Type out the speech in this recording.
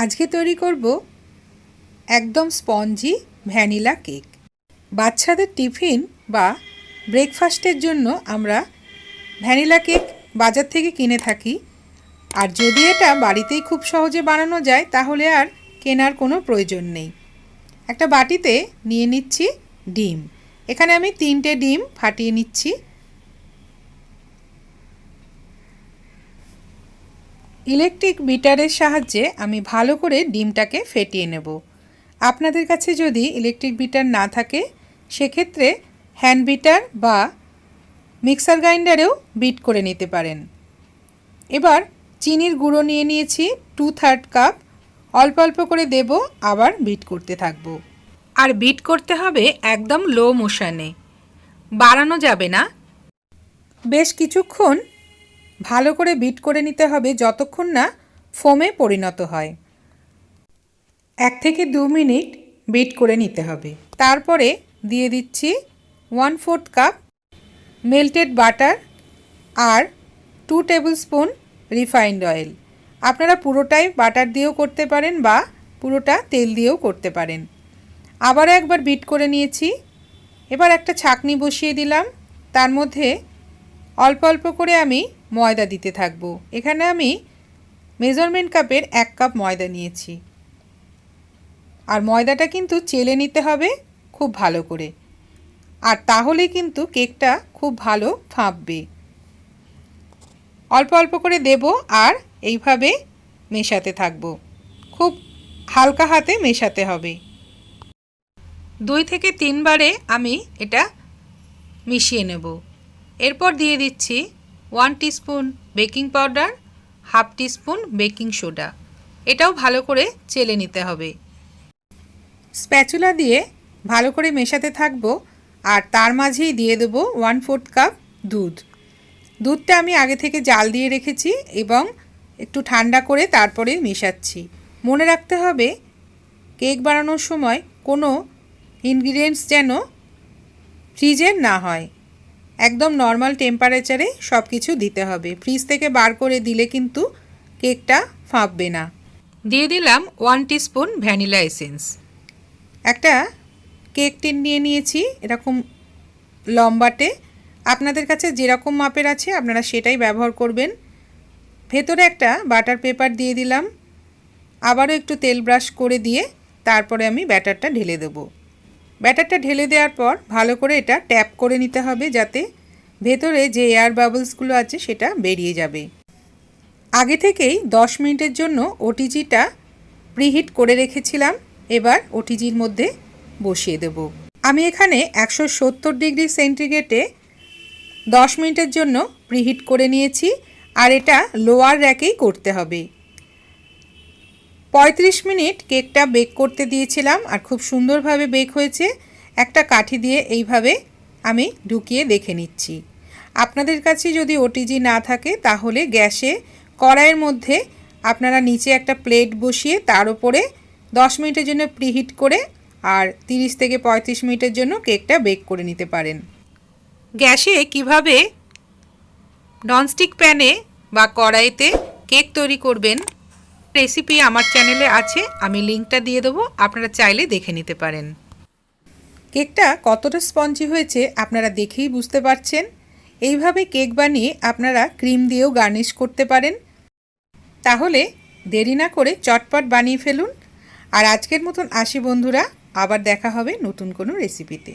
আজকে তৈরি করব একদম স্পঞ্জি ভ্যানিলা কেক। বাচ্চাদের টিফিন বা ব্রেকফাস্টের জন্য আমরা ভ্যানিলা কেক বাজার থেকে কিনে থাকি, আর যদি এটা বাড়িতেই খুব সহজে বানানো যায় তাহলে আর কেনার কোনো প্রয়োজন নেই। একটা বাটিতে নিয়ে নিচ্ছি ডিম। এখানে আমি 3টে ডিম ফাটিয়ে নিচ্ছি। ইলেকট্রিক বিটারের সাহায্যে আমি ভালো করে ডিমটাকে ফেটিয়ে নেব। আপনাদের কাছে যদি ইলেকট্রিক বিটার না থাকে সেক্ষেত্রে হ্যান্ড বিটার বা মিক্সার গ্রাইন্ডারেও বিট করে নিতে পারেন। এবার চিনির গুঁড়ো নিয়ে নিয়েছি 2/3 কাপ। অল্প অল্প করে দেব, আবার বিট করতে থাকবো। আর বিট করতে হবে একদম লো মোশনে, বাড়ানো যাবে না। বেশ কিছুক্ষণ ভালো করে বিট করে নিতে হবে যতক্ষণ না ফোমে পরিণত হয়। 1 থেকে 2 মিনিট বিট করে নিতে হবে। তারপরে দিয়ে দিচ্ছি 1/4 কাপ মেল্টেড বাটার আর 2 টেবিল স্পুন রিফাইন্ড অয়েল। আপনারা পুরোটাই বাটার দিয়েও করতে পারেন বা পুরোটা তেল দিয়েও করতে পারেন। আবারও একবার বিট করে নিয়েছি। এবার একটা ছাঁকনি বসিয়ে দিলাম, তার মধ্যে অল্প অল্প করে আমি ময়দা দিতে থাকবো। এখানে আমি মেজারমেন্ট কাপের 1 কাপ ময়দা নিয়েছি। আর ময়দাটা কিন্তু চেলে নিতে হবে খুব ভালো করে, আর তাহলে কিন্তু কেকটা খুব ভালো ফাঁপবে। অল্প অল্প করে দেব আর এইভাবে মেশাতে থাকবো। খুব হালকা হাতে মেশাতে হবে। 2 থেকে 3 বারে আমি এটা মিশিয়ে নেব। এরপর দিয়ে দিচ্ছি 1 teaspoon baking powder, 1/2 teaspoon baking soda. এটাও ভালো করে চেলে নিতে হবে। স্প্যাচুলা দিয়ে ভালো করে মেশাতে থাকবো, আর তার মাঝেই দিয়ে দেবো 1/4 কাপ দুধ। দুধটা আমি আগে থেকে জাল দিয়ে রেখেছি এবং একটু ঠান্ডা করে তারপরে মেশাচ্ছি। মনে রাখতে হবে কেক বানানোর সময় কোনো ইনগ্রিডিয়েন্টস যেন ফ্রিজের না হয়। একদম নর্মাল টেম্পারেচারে সব কিছু দিতে হবে। ফ্রিজ থেকে বার করে দিলে কিন্তু কেকটা ফাঁপবে না। দিয়ে দিলাম 1 টিস্পুন ভ্যানিলা এসেন্স। একটা কেক টিন নিয়ে নিয়েছি এরকম লম্বাটে। আপনাদের কাছে যেরকম মাপের আছে আপনারা সেটাই ব্যবহার করবেন। ভেতরে একটা বাটার পেপার দিয়ে দিলাম। আবারও একটু তেল ব্রাশ করে দিয়ে তারপরে আমি ব্যাটারটা ঢেলে দেবো। ব্যাটারটা ঢেলে দেওয়ার পর ভালো করে এটা ট্যাপ করে নিতে হবে যাতে ভেতরে যে এয়ার বাবলসগুলো আছে সেটা বেরিয়ে যাবে। আগে থেকেই 10 মিনিটের জন্য ওটিজিটা প্রিহিট করে রেখেছিলাম। এবার ওটিজির মধ্যে বসিয়ে দেব। আমি এখানে 170 ডিগ্রি সেন্টিগ্রেডে 10 মিনিটের জন্য প্রিহিট করে নিয়েছি, আর এটা লোয়ার র্যাকেই করতে হবে। 35 মিনিট কেকটা বেক করতে দিয়েছিলাম, আর খুব সুন্দরভাবে বেক হয়েছে। একটা কাঠি দিয়ে এইভাবে আমি ঢুকিয়ে দেখে নিচ্ছি। আপনাদের কাছে যদি ওটিজি না থাকে তাহলে গ্যাসে কড়াইয়ের মধ্যে আপনারা নিচে একটা প্লেট বসিয়ে তার উপরে 10 মিনিটের জন্য প্রিহিট করে আর 30 থেকে 35 মিনিটের জন্য কেকটা বেক করে নিতে পারেন। গ্যাসে কিভাবে ননস্টিক প্যানে বা কড়াইতে কেক তৈরি করবেন রেসিপি আমার চ্যানেলে আছে, আমি লিঙ্কটা দিয়ে দেবো, আপনারা চাইলে দেখে নিতে পারেন। কেকটা কতটা স্পঞ্জি হয়েছে আপনারা দেখেই বুঝতে পারছেন। এইভাবে কেক বানিয়ে আপনারা ক্রিম দিয়েও গার্নিশ করতে পারেন। তাহলে দেরি না করে চটপট বানিয়ে ফেলুন। আর আজকের মতন আসি বন্ধুরা, আবার দেখা হবে নতুন কোনো রেসিপিতে।